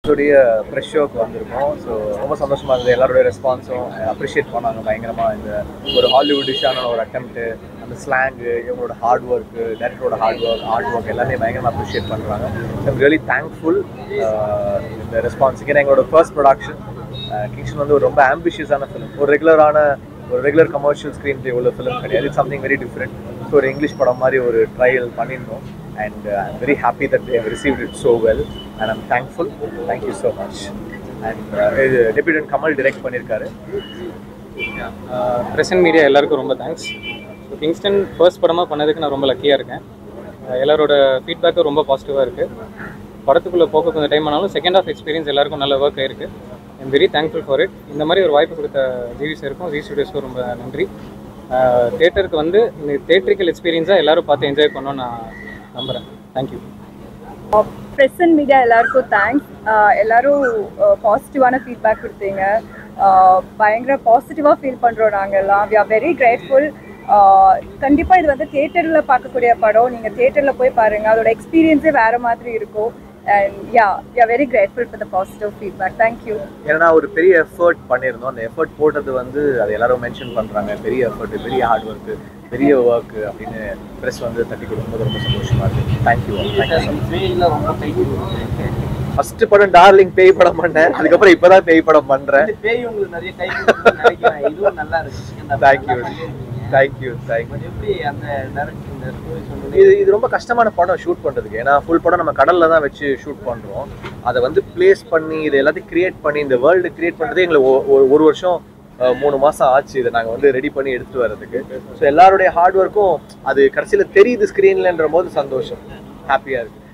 Fresh ஷோக்கு வந்திருக்கோம். So ரொம்ப சந்தோஷமாக இருந்தது. எல்லாரோட ரெஸ்பான்ஸும் அப்ரிஷியேட் பண்ணாங்க பயங்கரமாக. இந்த ஒரு ஹாலிவுட்டிஷான ஒரு அட்டெம்ப்ட்டு, அந்த ஸ்லாங்கு, இவங்களோட ஹார்ட் ஒர்க்கு, டேரக்டரோட ஆர்ட் ஒர்க் எல்லாமே பயங்கரமாக அப்ரிஷியேட் பண்ணுறாங்க. ஸோ ஐம் ரியலி தேங்க்ஃபுல் இந்த ரெஸ்பான்ஸுக்கு. ஏன்னா எங்களோட ஃபர்ஸ்ட் ப்ரொடக்ஷன் கிங்ஸ்டன் வந்து ஒரு ரொம்ப ஆம்பிஷியஸான ஃபிலிம். ஒரு ரெகுலர் கமர்ஷியல் ஸ்க்ரீன் பிளே உள்ள ஃபிலிம் கிடையாது. It's something very different. So ஒரு இங்கிலீஷ் படம் மாதிரி ஒரு ட்ரையல் பண்ணியிருந்தோம். And I'm very happy that they have received it so well, and I'm thankful. Thank you so much. And Deputy Kamal direct பண்ணிருக்காரு. Present media எல்லாருக்கும் ரொம்ப thanks. So Kingston first படமாக பண்ணதுக்கு நான் ரொம்ப லக்கியாக இருக்கேன். எல்லாரோட ஃபீட்பேக்கும் ரொம்ப பாசிட்டிவாக இருக்குது. படத்துக்குள்ளே போக கொஞ்சம் டைம் ஆனாலும் செகண்ட் ஆஃப் எக்ஸ்பீரியன்ஸ் எல்லாருக்கும் நல்ல ஒர்க் ஆயிருக்கு. I'm very thankful for it. இந்த மாதிரி ஒரு வாய்ப்பு கொடுத்த ஜிவி சாருக்கும் ஜி ஸ்டுடியோஸ்க்கும் ரொம்ப நன்றி. தேட்டருக்கு வந்து இந்த தேட்ரிக்கல் எக்ஸ்பீரியன்ஸாக எல்லோரும் பார்த்து என்ஜாய் பண்ணோன்னு நான் நம்புகிறேன். தேங்க்யூ. ப்ரெஸ் அண்ட் மீடியா எல்லாருக்கும் தேங்க்ஸ். எல்லோரும் பாசிட்டிவான ஃபீட்பேக் கொடுத்தீங்க. பயங்கர பாசிட்டிவாக ஃபீல் பண்ணுறோம் நாங்கள் எல்லாம். We are very grateful. கண்டிப்பாக இது வந்து தியேட்டரில் பார்க்கக்கூடிய படம். நீங்கள் தியேட்டரில் போய் பாருங்கள், அதோட எக்ஸ்பீரியன்ஸே வேறு மாதிரி இருக்கும். And yeah, we are very grateful for the positive feedback. Thank you. ஏன்னா ஒரு பெரிய எஃபர்ட் பண்ணியிருந்தோம். அந்த எஃபர்ட் போட்டது வந்து அது எல்லாரும் மென்ஷன் பண்ணுறாங்க. பெரிய எஃபர்ட், பெரிய ஹார்ட் ஒர்க்கு, பெரிய ஒர்க் அப்படின்னு ப்ரெஸ் வந்து தட்டி கொடுக்கும்போது ரொம்ப சந்தோஷமாக இருக்குது. தேங்க்யூ. ஃபர்ஸ்ட் படம் டார்லிங் பேய் படம் பண்ணேன். அதுக்கப்புறம் இப்போதான் பேய் படம் பண்ணுறேன். தேங்க்யூ. இது ரொம்ப கஷ்டமான படம் ஷூட் பண்ணுறதுக்கு. ஏன்னா ஃபுல் படம் நம்ம கடலில் தான் வச்சு ஷூட் பண்ணுறோம். அதை வந்து பிளேஸ் பண்ணி இது எல்லாத்தையும் கிரியேட் பண்ணி இந்த வேர்ல்டு கிரியேட் பண்ணுறதே எங்களுக்கு ஒரு வருஷம் 3 மாதம் ஆச்சு. இதை நாங்கள் வந்து ரெடி பண்ணி எடுத்துகிட்டு வர்றதுக்கு. ஸோ எல்லாருடைய ஹார்ட் ஒர்க்கும் அது கடைசியில் தெரியுது ஸ்க்ரீன்லன்ற போது சந்தோஷம், ஹாப்பியாக இருக்குது.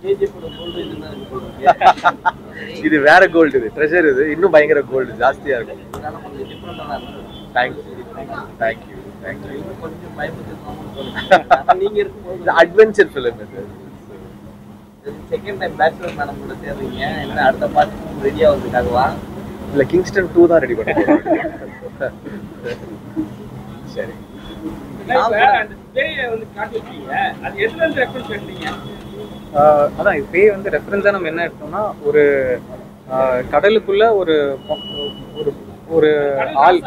இது வேற கோல்டு, இது ட்ரெஷர். இது இன்னும் பயங்கர கோல்டு ஜாஸ்தியாக இருக்கும். தேங்க்யூ. அட்வென்ச்சர் ஃபிலிம் இது. செகண்ட் டைம் பேச்சுலர் மேடம் கூட சேர்றீங்க. என்ன அடுத்த பார்ட் ரெடியா வந்துட்டாங்களா? இல்ல கிங்ஸ்டன் 2 தான் ரெடி பண்ணிருக்கோம். சரி. அந்த பேயை வந்து காட்டி வச்சீங்க. அது எதுல இருந்து ரெஃபரன்ஸ் எடுத்தீங்க? அதான் இது பேய் வந்து ரெஃபரன்ஸாக நம்ம என்ன எடுத்தோம்னா, ஒரு கடலுக்குள்ள ஒரு ஒரு ஆள்,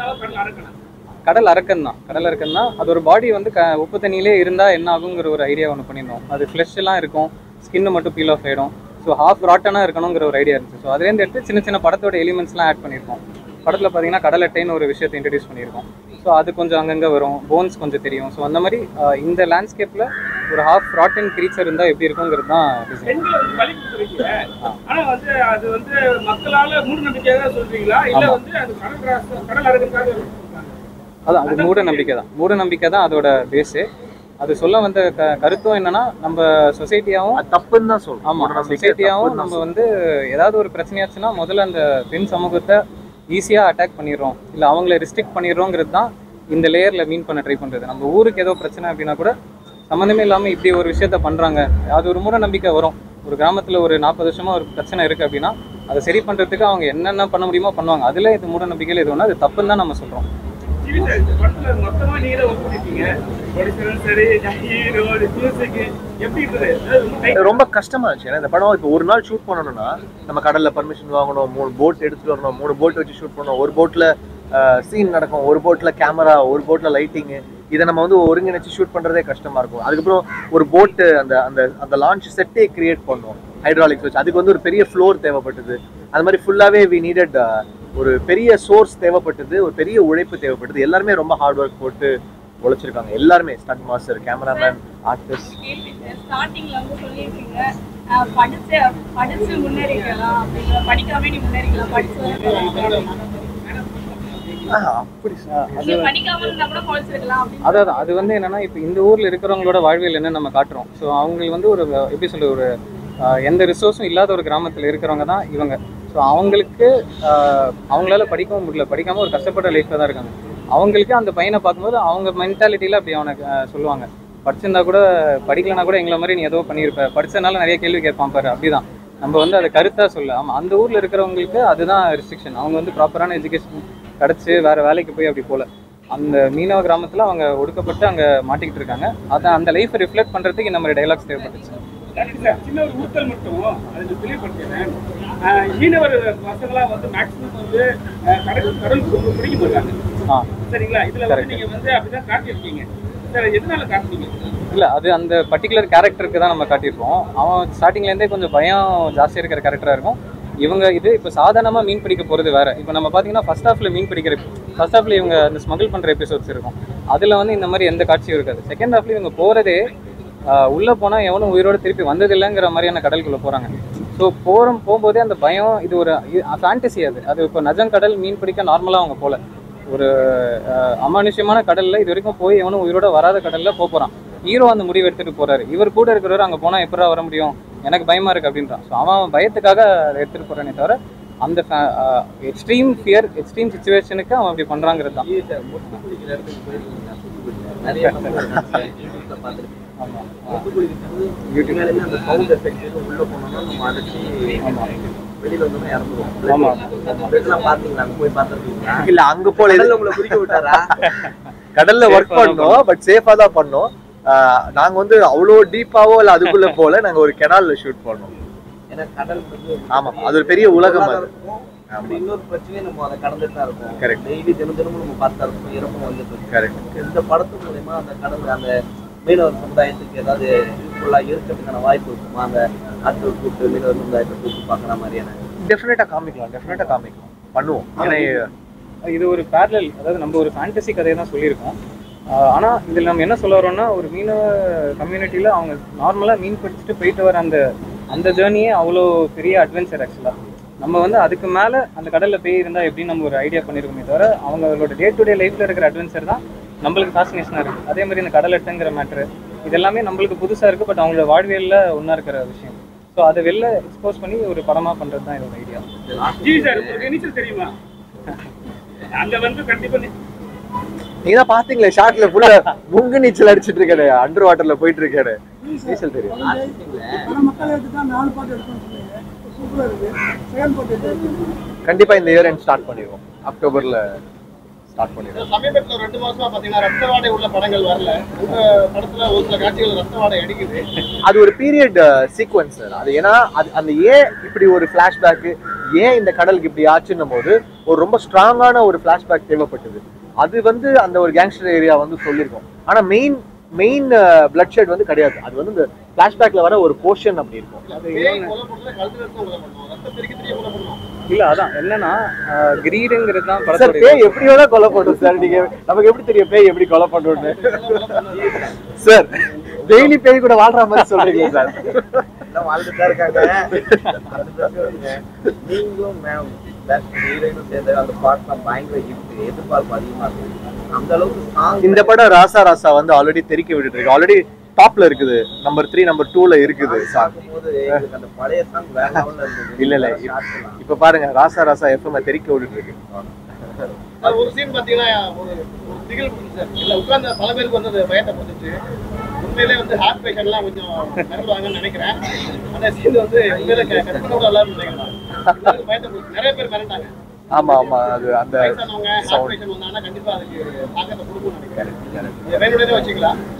கடல் அரக்கன் தான். அது ஒரு பாடி வந்து உப்பு தண்ணியிலே இருந்தால் என்ன ஆகுங்கிற ஒரு ஐடியா ஒன்று பண்ணியிருந்தோம். அது ஃப்ளஷ் எல்லாம் இருக்கும், ஸ்கின்னு மட்டும் பீல் ஆஃப் ஆகிடும். ஸோ ஹாஃப் ராட்டனாக இருக்கணுங்கிற ஒரு ஐடியா இருந்துச்சு. ஸோ அதுலேருந்து எடுத்து சின்ன படத்தோட எலிமெண்ட்ஸ்லாம் ஆட் பண்ணியிருக்கோம். படத்தில் பார்த்தீங்கன்னா கடல் அட்டைன்னு ஒரு விஷயத்தை இன்ட்ரடியூஸ் பண்ணியிருக்கோம். ஸோ அது கொஞ்சம் அங்கங்கே வரும், போன்ஸ் கொஞ்சம் தெரியும். ஸோ அந்த மாதிரி இந்த லேண்ட்ஸ்கேப்பில் ஒரு ஹாஃப் ராட்டன் கிரீச்சர் இருந்தால் எப்படி இருக்குங்கிறது தான் டிசைன். ஆனால் வந்து அது வந்து மக்களால் மூட நம்பிக்கையாக சொல்றீங்களா, இல்லை வந்து அது கடல் அரக்கனுக்காக? அதான் அது மூட நம்பிக்கை தான் அதோட பேஸு. அது சொல்ல வந்த கருத்தும் என்னன்னா, நம்ம சொசைட்டியாகவும் தப்புன்னு தான் சொல்றோம். ஆமாம், சொசைட்டியாகவும் நம்ம வந்து ஏதாவது ஒரு பிரச்சனையாச்சுன்னா முதல்ல அந்த பெண் சமூகத்தை ஈஸியாக அட்டாக் பண்ணிடுறோம், இல்லை அவங்கள ரிஸ்ட்ரிக்ட் பண்ணிடுறோங்கிறது தான் இந்த லேயரில் மீன் பண்ண ட்ரை பண்ணுறது. நம்ம ஊருக்கு ஏதோ பிரச்சனை அப்படின்னா கூட சம்மந்தமே இல்லாமல் இப்படி ஒரு விஷயத்த பண்ணுறாங்க. அது ஒரு மூட நம்பிக்கை வரும். ஒரு கிராமத்தில் ஒரு 40 வருஷமாக ஒரு பிரச்சனை இருக்குது அப்படின்னா அதை சரி பண்ணுறதுக்கு அவங்க என்னென்ன பண்ண முடியுமோ பண்ணுவாங்க. அதில் இது மூட நம்பிக்கையில் இது ஒன்று, அது தப்புன்னு தான் நம்ம சொல்கிறோம். ரொம்ப கஷ்டமா இருந்துச்சு. ஏன்னா இந்த படம் இப்போ ஒரு நாள் ஷூட் பண்ணணும்னா நம்ம கடல்ல பர்மிஷன் வாங்கணும், 3 போட் எடுத்துட்டு வரணும், 3 போட் வச்சு ஷூட் பண்ணணும். ஒரு போட்ல சீன் நடக்கும், ஒரு போட்ல கேமரா, ஒரு போட்ல லைட்டிங்கு. இதை நம்ம வந்து ஒருங்கிணைச்சு ஷூட் பண்றதே கஷ்டமா இருக்கும். அதுக்கப்புறம் ஒரு போட்டு அந்த அந்த அந்த லான்ச் செட்டே கிரியேட் பண்ணோம் ஹைட்ராலிக்ஸ் வச்சு. அதுக்கு வந்து ஒரு பெரிய ஃப்ளோர் தேவைப்பட்டது. அது மாதிரி ஃபுல்லாவே வி நீடட் ஒரு பெரிய சோர்ஸ் தேவைப்பட்டது, ஒரு பெரிய உழைப்பு தேவைப்பட்டது. எல்லாருமே ரொம்ப ஹார்ட் ஒர்க் போட்டு உழைச்சிருக்காங்க. எல்லாருமே ஸ்டண்ட் மாஸ்டர், கேமராமேன், ஆர்டிஸ்ட். ஸ்டார்டிங்ல வந்து சொல்லிருக்கீங்க படிச்சு முன்னேறிக்கலாம் அப்படிங்கிற, படிக்காம நீ முன்னேறிக்கலாம், படிச்சு அதாவது அது வந்து என்னன்னா, இப்போ இந்த ஊர்ல இருக்கிறவங்களோட வாழ்வியல் என்ன நம்ம காட்டுறோம். ஸோ அவங்க வந்து ஒரு எப்படி சொல்ற, ஒரு எந்த ரிசோர்ஸும் இல்லாத ஒரு கிராமத்தில் இருக்கிறவங்க தான் இவங்க. ஸோ அவங்களுக்கு அவங்களால படிக்கவும் முடியல, படிக்காமல் ஒரு கஷ்டப்பட்ட லைஃப்பில் தான் இருக்காங்க. அவங்களுக்கு அந்த பையனை பார்க்கும்போது அவங்க மென்டாலிட்டியில் அப்படி அவனை சொல்லுவாங்க, படிச்சிருந்தா கூட படிக்கலனா கூட எங்களை மாதிரி நீ ஏதோ பண்ணியிருப்ப, படித்ததுனால நிறைய கேள்வி கேட்பான் பாரு. அப்படி தான் நம்ம வந்து அதை கருத்தாக சொல்ல. ஆமாம், அந்த ஊரில் இருக்கிறவங்களுக்கு அதுதான் ரெஸ்ட்ரிக்ஷன். அவங்க வந்து ப்ராப்பரான எஜுகேஷன் கிடச்சி வேறு வேலைக்கு போய் அப்படி போகல. அந்த மீனவ கிராமத்தில் அவங்க ஒடுக்கப்பட்டு அங்கே மாட்டிக்கிட்டு இருக்காங்க. அதை அந்த லைஃப்பை ரிஃப்ளெக்ட் பண்ணுறதுக்கு இந்த மாதிரி டைலாக்ஸ் தேவைப்பட்டுச்சு. சின்ன ஒரு ஊத்தல் மட்டும் அதுக்கு தெளிவுபடுத்தினேன். மீனவர் பசங்களா வந்து மேக்ஸிமம் வந்து கடலுக்கு ரொம்ப பிடிக்க மாட்டாங்க சரிங்களா? இதுல வந்து நீங்க வந்து அப்படிதான் காட்டியிருக்கீங்க சார். எதனால காட்டுனீங்க? இல்லை, அது அந்த பர்டிகுலர் கேரக்டருக்கு தான் நம்ம காட்டியிருப்போம். அவன் ஸ்டார்டிங்லேருந்தே கொஞ்சம் பயம் ஜாஸ்தியாக இருக்கிற கேரக்டராக இருக்கும். இவங்க இது இப்போ சாதாரணமாக மீன் பிடிக்க போகிறது வேறு. இப்போ நம்ம பார்த்தீங்கன்னா ஃபர்ஸ்ட் ஹாஃபில் மீன் பிடிக்கிற ஃபர்ஸ்ட் ஹாஃபில் இவங்க அந்த ஸ்மகிள் பண்ணுற எபிசோட்ஸ் இருக்கும். அதில் வந்து இந்த மாதிரி எந்த காட்சியும் இருக்காது. செகண்ட் ஹாஃபில் இவங்க போகிறதே உள்ளே போனால் எவனும் உயிரோடு திருப்பி வந்ததில்லைங்கிற மாதிரியான கடலுக்குள்ளே போகிறாங்க. ஸோ போகும்போதே அந்த பயம், இது ஒரு ஃபேண்டசி. அது இப்போ நஜம் கடல் மீன் பிடிக்க நார்மலாக அவங்க போகல. ஒரு அமானுஷ்யமான கடலில் இது வரைக்கும் போய் எவனும் உயிரோட வராத கடலில் போகிறான். ஹீரோ அந்த முடிவு எடுத்துகிட்டு போகிறாரு. இவர் கூட இருக்கிறவர் அங்கே போனால் எப்படா வர முடியும், எனக்கு பயமாக இருக்குது அப்படின்றான். ஸோ அவன் பயத்துக்காக அதை எடுத்துகிட்டு போகிறானே தவிர அந்த எக்ஸ்ட்ரீம் ஃபியர், எக்ஸ்ட்ரீம் சுச்சுவேஷனுக்கு அவன் அப்படி பண்ணுறாங்கிறது தான். இல்ல அங்க போல கடல்ல ஒர்க் பண்ணோம், பட் சேஃபா தான் பண்ணோம். நாங்க வந்து அவ்வளோ டீப்பாவோ இல்ல அதுக்குள்ள போல, நாங்க ஒரு கெனால்ல ஷூட் பண்ணோம். ஆமா, அது ஒரு பெரிய உலகம். அது இன்னொரு பிரச்சனையே நம்ம அதை கடந்துட்டு தான் இருக்கோம். கரெக்ட். டெய்லி தினமும் நம்ம பார்த்தா இருக்கோம், இறப்பும் வந்துட்டு. கரெக்ட். இந்த படத்து மூலமா அந்த கடல் அந்த மீனவர் சமுதாயத்துக்கு ஏதாவது யூஸ்ஃபுல்லா இருக்கிறதுக்கான வாய்ப்பு இருக்குமா? அந்த ஆட்கள் கூப்பிட்டு மீனவர் சமுதாயத்தை கூப்பிட்டு பார்க்குற மாதிரியான டெஃபினட்டா காமிக்கலாம், பண்ணுவோம். ஏன்னா இது ஒரு பேரலல், அதாவது நம்ம ஒரு ஃபேண்டசி கதையை தான் சொல்லியிருக்கோம். ஆனால் இதில் நம்ம என்ன சொல்ல வரோம்னா, ஒரு மீனவ கம்யூனிட்டியில் அவங்க நார்மலாக மீன் பிடிச்சிட்டு போயிட்டு வர அந்த ஜேர்னியே அவ்வளோ பெரிய அட்வென்ச்சர். ஆக்சுவலாக நம்ம வந்து அதுக்கு மேலே அந்த கடலில் போய் இருந்தால் எப்படின்னு நம்ம ஒரு ஐடியா பண்ணியிருக்கோமே தவிர, அவங்களோட டே டு டே லைஃப்பில் இருக்கிற அட்வென்ச்சர் தான் நம்மளுக்கு ஃபேசினேஷனாக இருக்குது. அதே மாதிரி இந்த கடலட்டுங்கிற மேட்ரு இதெல்லாமே நம்மளுக்கு புதுசாக இருக்குது, பட் அவங்களோட வாழ்வியலில் ஒன்றா இருக்கிற விஷயம். ஸோ அதை வெளில எக்ஸ்போஸ் பண்ணி ஒரு படமாக பண்ணுறது தான் இதோட ஐடியா. ஜி சார், உங்களுக்கு நீச்சல் தெரியுமா? அங்க வந்து கண்டிப்பா நீங்க தான் பாத்தீங்களே ஷார்ட்ல ஃபுல்லா முங்கு நீச்சல் அடிச்சிட்டு இருக்காரு, அண்டர் வாட்டர்ல போயிட்டு இருக்காரு. நீச்சல் தெரியும். கண்டிப்பா இந்த இயர் எண்ட் ஸ்டார்ட் பண்ணிடுவோம். அக்டோபர்ல ஸ்டார்ட் பண்ணிடுவோம். சமீபத்தில் 2 மாசமா பாத்தீங்கன்னா ரத்த வாடை உள்ள படங்கள் வரல. உங்க படத்துல ஒரு சில காட்சிகள் ரத்த வாடை அடிக்குது. அது ஒரு பீரியட் சீக்வன்ஸ். அது ஏன்னா அந்த ஏன் இப்படி ஒரு பிளாஷ்பேக், ஏன் இந்த கடலுக்கு இப்படி ஆச்சுன்னும் போது ஒரு ரொம்ப ஸ்ட்ராங்கான ஒரு பிளாஷ்பேக் தேவைப்பட்டது. அது வந்து அந்த ஒரு கேங்ஸ்டர் ஏரியா வந்து சொல்லியிருக்கோம். ஆனா மெயின் பிளட் ஷெட் வந்து கிடையாது. அது வந்து இந்த பிளாஷ்பேக்ல வர ஒரு போர்ஷன் அப்படி இருக்கும். இல்ல அதான் என்னன்னா கிரீடுங்கிறது தான் சார். பேய் எப்படி வேணா கொலை பண்ணும் சார். நீங்க நமக்கு எப்படி தெரியும் பேய் எப்படி கொலை பண்ணுன்னு? சார் டெய்லி பேய் கூட வாழ்ற மாதிரி சொல்றீங்க சார். வாழ்ந்துட்டா இருக்காங்க. நீங்களும் அந்த பாட்லாம் பயங்கர எதிர்பார்ப்பு அதிகமா இருக்கு. அந்த அளவுக்கு இந்த படம் ராசா ராசா வந்து ஆல்ரெடி தெரிக்க விட்டுட்டு இருக்கு. ஆல்ரெடி டாப்ல இருக்குது. நம்பர் 3 நம்பர் 2ல இருக்குது. அந்த பழைய சாங் வேற லெவல்ல இருந்துது. இல்ல இப்ப பாருங்க ராசா ராசா எஃப்எம் தெரிக்க விட்டுட்டு இருக்கு. ஒரு சீன் பாத்தீங்கன்னா ஒரு திகில் சார். இல்ல உட்கார்ந்த பல பேருக்கு வந்து பயத்தை போட்டுச்சு. உண்மையிலே வந்து ஹார்ட் பேஷண்ட்லாம் கொஞ்சம் மிரண்டுவாங்கன்னு நினைக்கிறேன். அந்த சீன் வந்து உண்மையிலே கற்பனை கூட எல்லாரும் நினைக்கிறேன். பயத்தை போட்டு நிறைய பேர் மிரண்டாங்க. ஆமா அது அந்த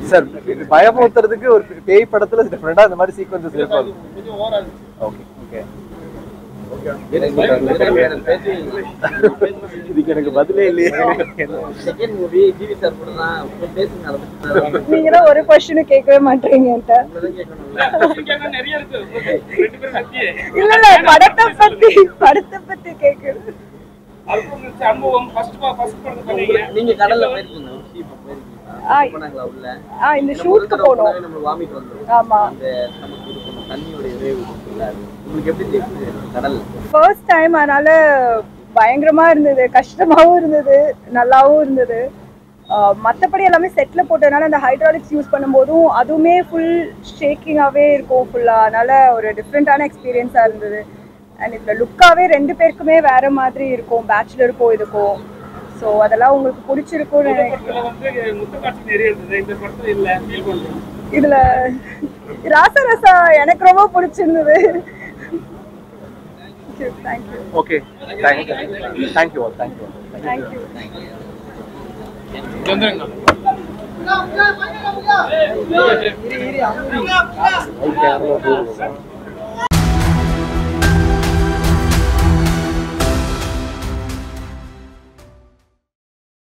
சார் பயமுறுத்துறதுக்கு ஒரு பேய் படத்துல டிஃபரெண்டா இந்த மாதிரி சீக்வென்சஸ் இருக்கும். ஓகே இதுக்கு எனக்கு பதிலே இல்லையே. நீங்க தான் ஒரு क्वेश्चन கேட்கவே மாட்டீங்க. இல்ல படத்தை பத்தி கேக்குறது. நீங்க கடல்ல போயிருக்கீங்க? இந்த ஷூட்க்கு போனோம். ஆமா, தண்ணியோட ரேவ் உங்களுக்கு எப்படி தெரியுது கடல்? ஃபர்ஸ்ட் டைம், அதனால பயங்கரமா இருந்தது, கஷ்டமாவும் இருந்தது, நல்லாவும் இருந்தது. மற்றபடி எல்லாமே செட்ல போட்டதுனால அந்த ஹைட்ராலிக்ஸ் யூஸ் பண்ணும்போதும் அதுவுமே ஃபுல் ஷேக்கிங்காகவே இருக்கும் ஃபுல்லாக. அதனால ஒரு டிஃப்ரெண்ட்டான எக்ஸ்பீரியன்ஸாக இருந்தது. அண்ட் இதில் லுக்காகவே 2 பேருக்குமே வேறு மாதிரி இருக்கும், பேச்சுலருக்கும் இதுக்கும். ஸோ அதெல்லாம் உங்களுக்கு பிடிச்சிருக்கும்னு நினைக்கிறேன். இதில் ராசா ராசா எனக்கு ரொம்ப பிடிச்சிருந்தது. Thank you. Okay, thank you. Thank you. Kerala